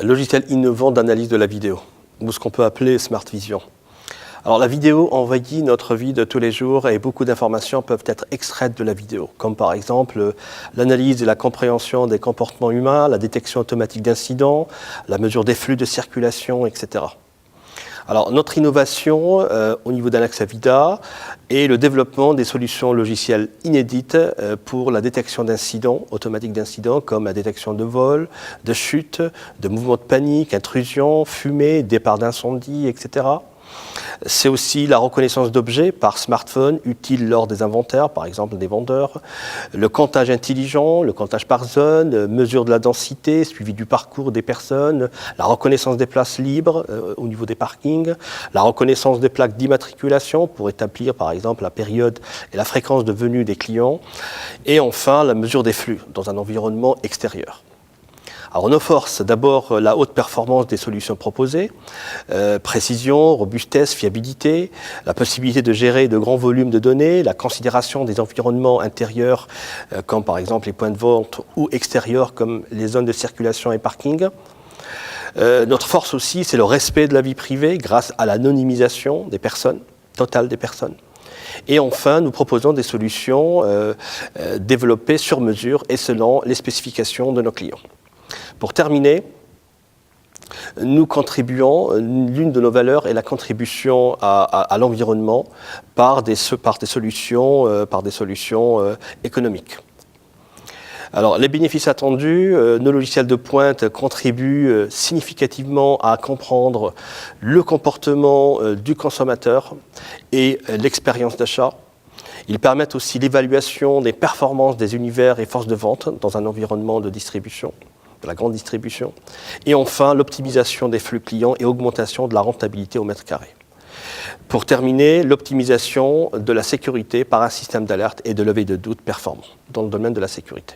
logiciel innovant d'analyse de la vidéo, ou ce qu'on peut appeler Smart Vision. Alors la vidéo envahit notre vie de tous les jours et beaucoup d'informations peuvent être extraites de la vidéo, comme par exemple l'analyse et la compréhension des comportements humains, la détection automatique d'incidents, la mesure des flux de circulation, etc. Alors notre innovation au niveau d'Anaxa Vida est le développement des solutions logicielles inédites pour la détection d'incidents, automatiques d'incidents, comme la détection de vol, de chute, de mouvements de panique, intrusion, fumée, départ d'incendie, etc. C'est aussi la reconnaissance d'objets par smartphone, utile lors des inventaires, par exemple des vendeurs, le comptage intelligent, le comptage par zone, mesure de la densité, suivi du parcours des personnes, la reconnaissance des places libres au niveau des parkings, la reconnaissance des plaques d'immatriculation pour établir par exemple la période et la fréquence de venue des clients, et enfin la mesure des flux dans un environnement extérieur. Alors nos forces, d'abord la haute performance des solutions proposées, précision, robustesse, fiabilité, la possibilité de gérer de grands volumes de données, la considération des environnements intérieurs comme par exemple les points de vente ou extérieurs comme les zones de circulation et parking. Notre force aussi, c'est le respect de la vie privée grâce à l'anonymisation des personnes, totale des personnes. Et enfin, nous proposons des solutions développées sur mesure et selon les spécifications de nos clients. Pour terminer, nous contribuons, l'une de nos valeurs est la contribution à l'environnement par des solutions économiques. Alors, les bénéfices attendus, nos logiciels de pointe contribuent significativement à comprendre le comportement du consommateur et l'expérience d'achat. Ils permettent aussi l'évaluation des performances des univers et forces de vente dans un environnement de distribution, de la grande distribution, et enfin l'optimisation des flux clients et augmentation de la rentabilité au mètre carré. Pour terminer, l'optimisation de la sécurité par un système d'alerte et de levée de doute performant dans le domaine de la sécurité.